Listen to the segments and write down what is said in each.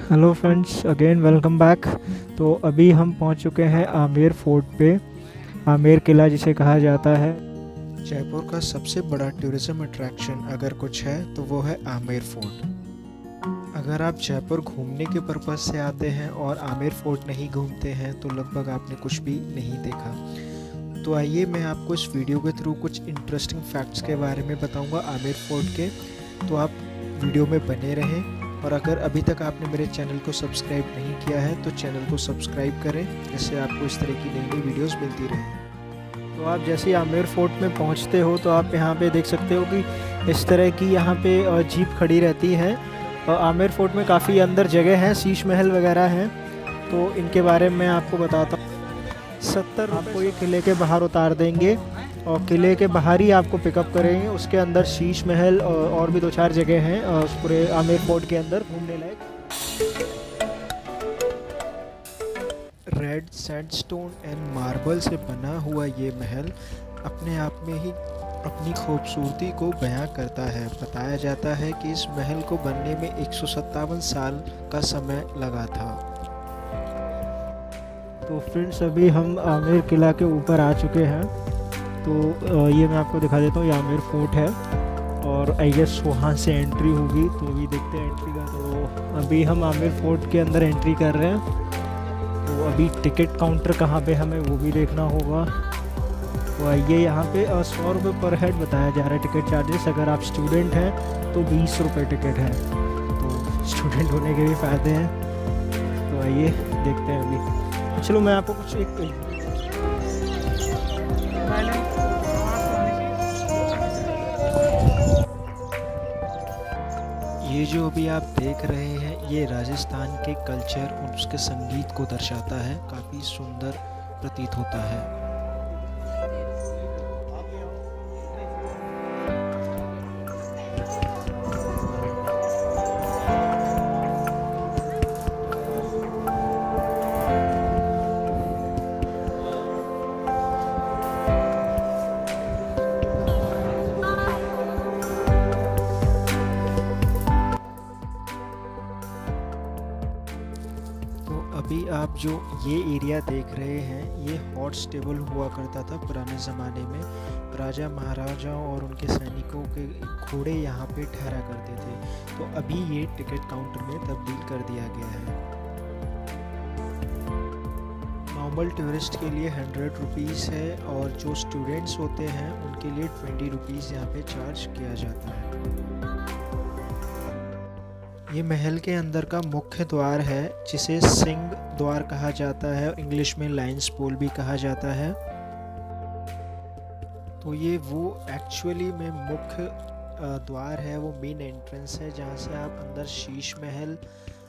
Hello friends, again welcome back. तो अभी हम पहुंच चुके हैं आमेर फोर्ट पे। आमेर किला जिसे कहा जाता है। जयपुर का सबसे बड़ा टूरिज्म अट्रैक्शन अगर कुछ है तो वो है आमेर फोर्ट। अगर आप जयपुर घूमने के पर्पज़ से आते हैं और आमेर फोर्ट नहीं घूमते हैं तो लगभग आपने कुछ भी नहीं देखा। तो आइए मैं आपको इस वीडियो के थ्रू कुछ इंटरेस्टिंग फैक्ट्स के बारे में बताऊंगा आमेर फोर्ट के। तो आप वीडियो में बने रहें, और अगर अभी तक आपने मेरे चैनल को सब्सक्राइब नहीं किया है तो चैनल को सब्सक्राइब करें, जिससे आपको इस तरह की नई नई वीडियोस मिलती रहें। तो आप जैसे ही आमेर फोर्ट में पहुंचते हो तो आप यहां पे देख सकते हो कि इस तरह की यहां पे जीप खड़ी रहती है। आमेर फोर्ट में काफ़ी अंदर जगह है, शीश महल वगैरह हैं, तो इनके बारे में मैं आपको बताता हूँ। 70 आपको ये किले के बाहर उतार देंगे और किले के बाहर ही आपको पिकअप करेंगे। उसके अंदर शीश महल और भी 2-4 जगह हैं उस पूरे आमेर फोर्ट के अंदर घूमने लायक। रेड सैंडस्टोन एंड मार्बल से बना हुआ ये महल अपने आप में ही अपनी खूबसूरती को बयां करता है। बताया जाता है कि इस महल को बनने में 157 साल का समय लगा था। तो फ्रेंड्स, अभी हम आमेर किला के ऊपर आ चुके हैं। तो ये मैं आपको दिखा देता हूँ, ये आमेर फोर्ट है और आई गेस वहाँ से एंट्री होगी, तो अभी देखते हैं एंट्री का। तो अभी हम आमेर फोर्ट के अंदर एंट्री कर रहे हैं। तो अभी टिकट काउंटर कहाँ पे हमें वो भी देखना होगा। तो आइए, यहाँ पे 100 रुपये पर हेड बताया जा रहा है टिकट चार्जेस। अगर आप स्टूडेंट हैं तो 20 रुपये टिकट है, तो स्टूडेंट होने के भी फ़ायदे हैं। तो आइए देखते हैं अभी। चलो मैं आपको कुछ ये जो अभी आप देख रहे हैं ये राजस्थान के कल्चर और उसके संगीत को दर्शाता है। काफ़ी सुंदर प्रतीत होता है। अभी आप जो ये एरिया देख रहे हैं ये हॉर्स स्टेबल हुआ करता था पुराने ज़माने में। राजा महाराजाओं और उनके सैनिकों के घोड़े यहाँ पे ठहरा करते थे। तो अभी ये टिकट काउंटर में तब्दील कर दिया गया है। नॉर्मल टूरिस्ट के लिए 100 रुपीज़ है और जो स्टूडेंट्स होते हैं उनके लिए 20 रुपीज़ यहाँ पे चार्ज किया जाता है। ये महल के अंदर का मुख्य द्वार है, जिसे सिंह द्वार कहा जाता है, इंग्लिश में लायंस पोल भी कहा जाता है। तो ये वो एक्चुअली में मुख्य द्वार है, वो मेन एंट्रेंस है, जहाँ से आप अंदर शीश महल,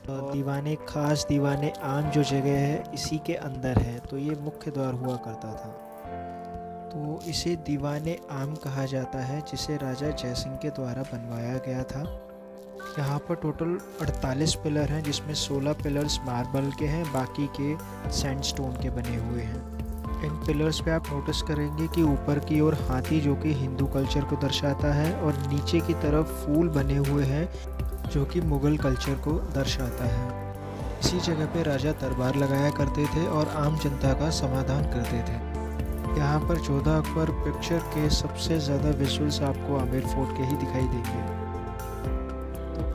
दीवाने खास, दीवाने आम जो जगह है इसी के अंदर है। तो ये मुख्य द्वार हुआ करता था। तो इसे दीवाने आम कहा जाता है, जिसे राजा जयसिंह के द्वारा बनवाया गया था। यहाँ पर टोटल 48 पिलर हैं, जिसमें 16 पिलर्स मार्बल के हैं, बाकी के सैंडस्टोन के बने हुए हैं। इन पिलर्स पे आप नोटिस करेंगे कि ऊपर की ओर हाथी जो कि हिंदू कल्चर को दर्शाता है, और नीचे की तरफ फूल बने हुए हैं जो कि मुग़ल कल्चर को दर्शाता है। इसी जगह पे राजा दरबार लगाया करते थे और आम जनता का समाधान करते थे। यहाँ पर जोधा अकबर पिक्चर के सबसे ज़्यादा विजुअल्स आपको आमेर फोर्ट के ही दिखाई देंगे।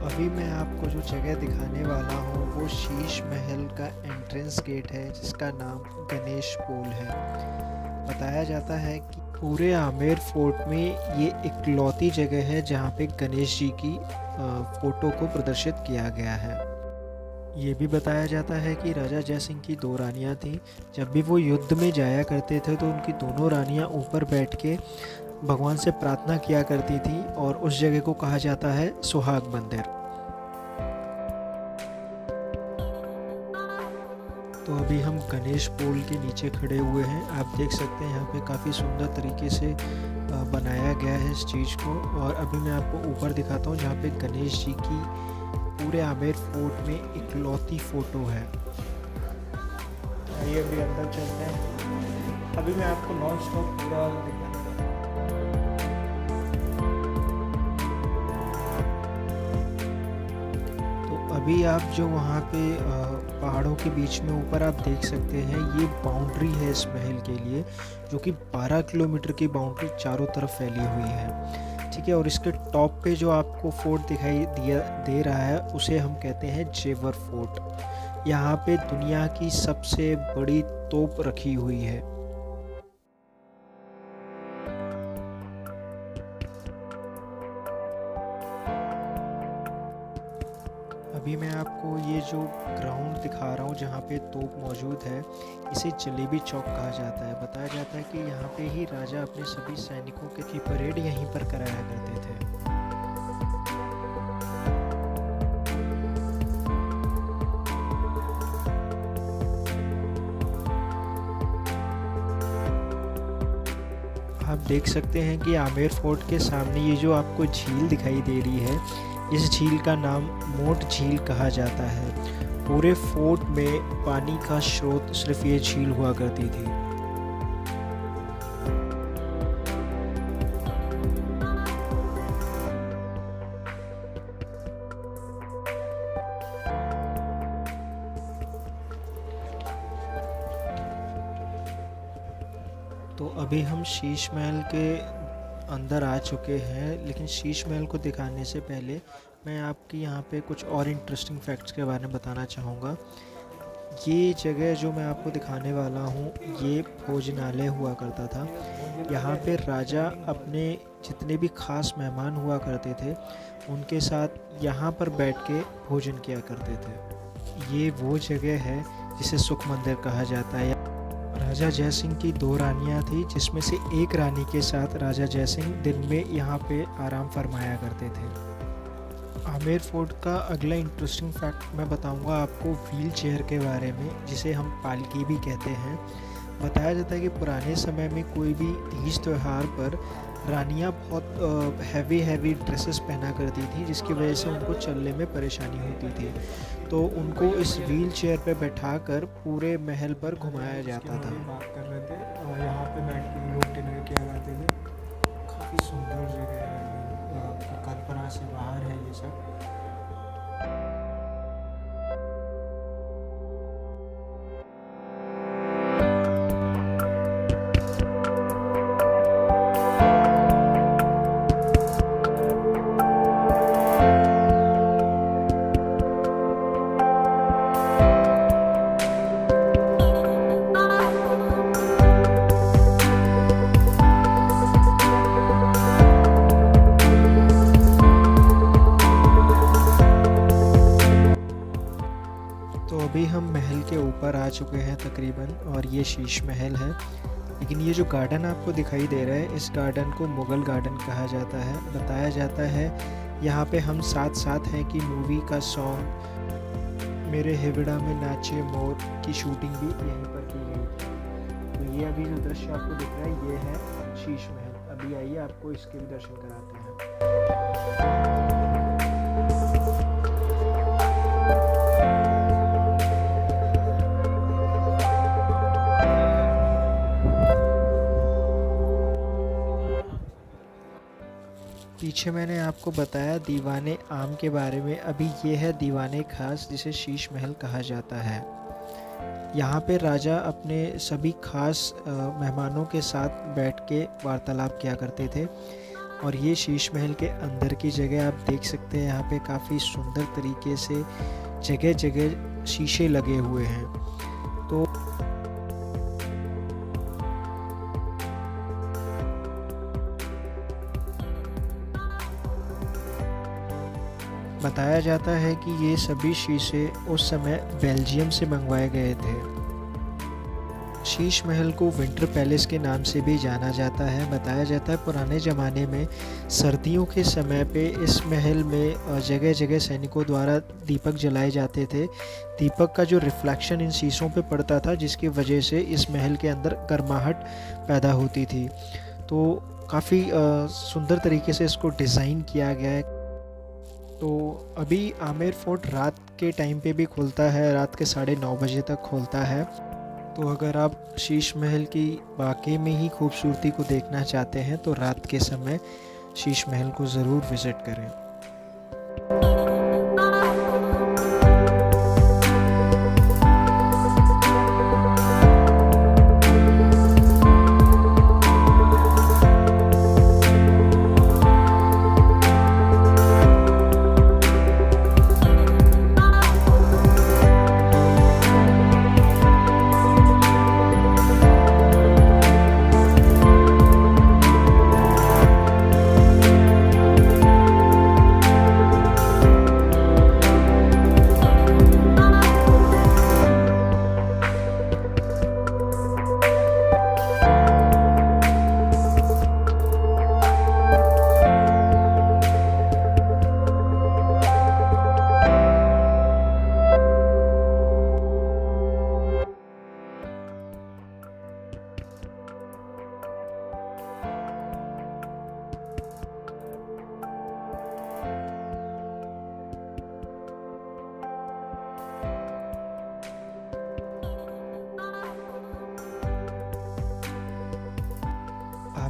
अभी मैं आपको जो जगह दिखाने वाला हूँ वो शीश महल का एंट्रेंस गेट है, जिसका नाम गणेश पोल है। बताया जाता है कि पूरे आमेर फोर्ट में ये इकलौती जगह है जहाँ पे गणेश जी की फ़ोटो को प्रदर्शित किया गया है। ये भी बताया जाता है कि राजा जयसिंह की 2 रानियाँ थीं। जब भी वो युद्ध में जाया करते थे तो उनकी दोनों रानियाँ ऊपर बैठ के भगवान से प्रार्थना किया करती थी, और उस जगह को कहा जाता है सुहाग मंदिर। तो अभी हम गणेश पोल के नीचे खड़े हुए हैं। आप देख सकते हैं यहाँ पे काफ़ी सुंदर तरीके से बनाया गया है इस चीज़ को। और अभी मैं आपको ऊपर दिखाता हूँ जहाँ पे गणेश जी की पूरे आमेर फोर्ट में इकलौती फ़ोटो है। ये अभी अंदर चलते हैं। अभी मैं आपको नॉन स्टॉप पूरा दिखाऊंगा। अभी अभी आप जो वहाँ पे पहाड़ों के बीच में ऊपर आप देख सकते हैं, ये बाउंड्री है इस महल के लिए, जो कि 12 किलोमीटर की बाउंड्री चारों तरफ फैली हुई है। ठीक है, और इसके टॉप पे जो आपको फोर्ट दिखाई दे रहा है उसे हम कहते हैं जेवर फोर्ट। यहाँ पे दुनिया की सबसे बड़ी तोप रखी हुई है। अभी मैं आपको ये जो ग्राउंड दिखा रहा हूँ जहाँ पे तोप मौजूद है, इसे जलेबी चौक कहा जाता है। बताया जाता है कि यहाँ पे ही राजा अपने सभी सैनिकों की परेड यहीं पर कराया करते थे। आप देख सकते हैं कि आमेर फोर्ट के सामने ये जो आपको झील दिखाई दे रही है, इस झील का नाम मोट झील कहा जाता है। पूरे फोर्ट में पानी का स्रोत सिर्फ ये झील हुआ करती थी। तो अभी हम शीश महल के अंदर आ चुके हैं, लेकिन शीश महल को दिखाने से पहले मैं आपकी यहाँ पे कुछ और इंटरेस्टिंग फैक्ट्स के बारे में बताना चाहूँगा। ये जगह जो मैं आपको दिखाने वाला हूँ, ये भोजनालय हुआ करता था। यहाँ पे राजा अपने जितने भी खास मेहमान हुआ करते थे, उनके साथ यहाँ पर बैठ के भोजन किया करते थे। ये वो जगह है जिसे सुख मंदिर कहा जाता है। राजा जयसिंह की 2 रानियाँ थी, जिसमें से एक रानी के साथ राजा जयसिंह दिन में यहाँ पे आराम फरमाया करते थे। आमेर फोर्ट का अगला इंटरेस्टिंग फैक्ट मैं बताऊंगा आपको व्हील चेयर के बारे में, जिसे हम पालकी भी कहते हैं। बताया जाता है कि पुराने समय में कोई भी तीज त्यौहार पर रानियाँ बहुत हैवी ड्रेसेस पहना करती थी, जिसकी वजह से उनको चलने में परेशानी होती थी। तो उनको इस व्हील चेयर पर बैठाकर पूरे महल पर घुमाया जाता था। बात कर रहे थे और यहाँ पे बैठ के लोग डिनर किया करते थे। काफ़ी सुंदर जगह है, कल्पना से बाहर है ये सब। अभी हम महल के ऊपर आ चुके हैं तकरीबन, और ये शीश महल है। लेकिन ये जो गार्डन आपको दिखाई दे रहा है, इस गार्डन को मुग़ल गार्डन कहा जाता है। बताया जाता है यहाँ पे हम साथ हैं कि मूवी का सॉन्ग मेरे हिवड़ा में नाचे मोर की शूटिंग भी यहीं पर की गई थी। तो ये अभी जो दृश्य आपको दिख रहा है, ये है शीश महल। अभी आइए आपको इसके भी दर्शन कराते हैं। पीछे मैंने आपको बताया दीवाने आम के बारे में, अभी ये है दीवाने खास, जिसे शीश महल कहा जाता है। यहाँ पे राजा अपने सभी खास मेहमानों के साथ बैठ के वार्तालाप किया करते थे। और ये शीश महल के अंदर की जगह आप देख सकते हैं, यहाँ पे काफ़ी सुंदर तरीके से जगह जगह शीशे लगे हुए हैं। तो बताया जाता है कि ये सभी शीशे उस समय बेल्जियम से मंगवाए गए थे। शीश महल को विंटर पैलेस के नाम से भी जाना जाता है। बताया जाता है पुराने ज़माने में सर्दियों के समय पे इस महल में जगह जगह सैनिकों द्वारा दीपक जलाए जाते थे। दीपक का जो रिफ्लेक्शन इन शीशों पे पड़ता था, जिसकी वजह से इस महल के अंदर गर्माहट पैदा होती थी। तो काफ़ी सुंदर तरीके से इसको डिज़ाइन किया गया है। तो अभी आमेर फोर्ट रात के टाइम पे भी खुलता है, रात के 9:30 बजे तक खुलता है। तो अगर आप शीश महल की वाकई में ही खूबसूरती को देखना चाहते हैं तो रात के समय शीश महल को ज़रूर विज़िट करें।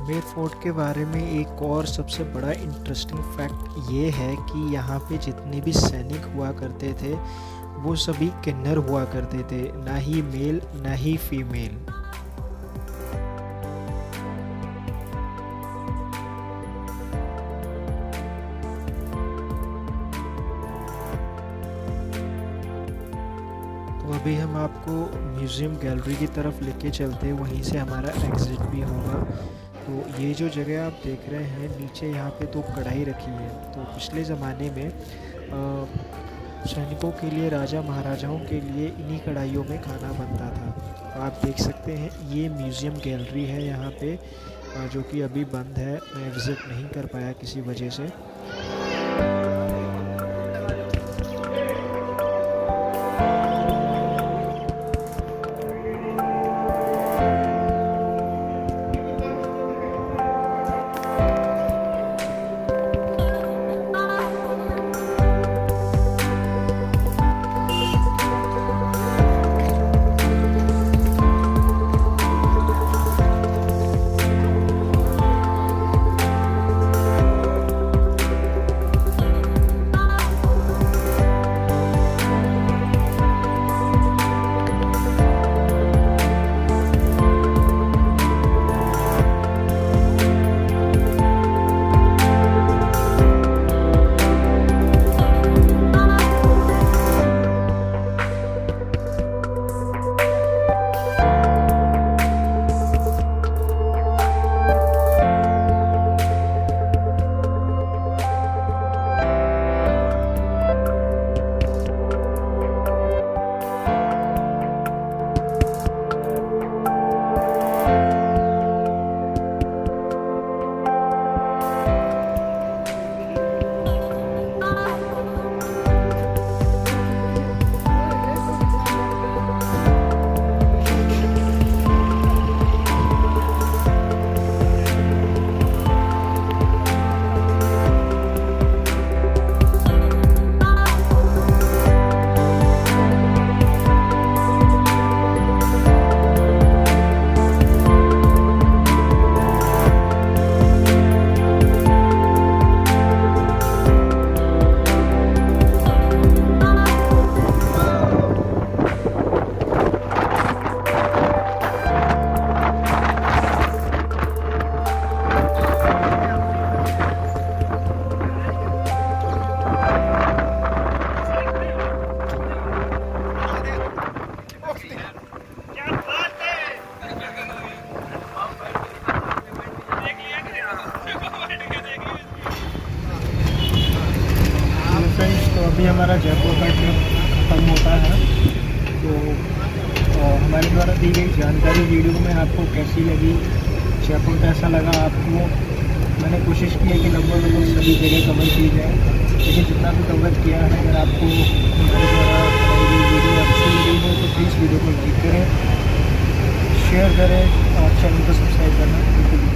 आमेर फोर्ट के बारे में एक और सबसे बड़ा इंटरेस्टिंग फैक्ट ये है कि यहाँ पे जितने भी सैनिक हुआ करते थे वो सभी किन्नर हुआ करते थे, ना ही मेल ना ही फीमेल। तो अभी हम आपको म्यूज़ियम गैलरी की तरफ लेके चलते हैं, वहीं से हमारा एग्ज़िट भी होगा। तो ये जो जगह आप देख रहे हैं नीचे, यहाँ पे तो कढ़ाई रखी है। तो पिछले ज़माने में सैनिकों के लिए, राजा महाराजाओं के लिए इन्हीं कढ़ाइयों में खाना बनता था। तो आप देख सकते हैं ये म्यूज़ियम गैलरी है यहाँ पे, जो कि अभी बंद है, मैं विज़िट नहीं कर पाया किसी वजह से। अभी हमारा जयपुर का ट्रिप ख़त्म होता है। तो हमारे द्वारा दी गई जानकारी वीडियो में आपको कैसी लगी, जयपुर कैसा लगा आपको? मैंने कोशिश की है कि लगभग सभी जगह कवर की जाए, लेकिन जितना भी कवर किया है, अगर आपको हमारे द्वारा बताई गई वीडियो अच्छी लगी हो तो प्लीज़ वीडियो को लाइक करें, शेयर करें और चैनल को सब्सक्राइब करना बिल्कुल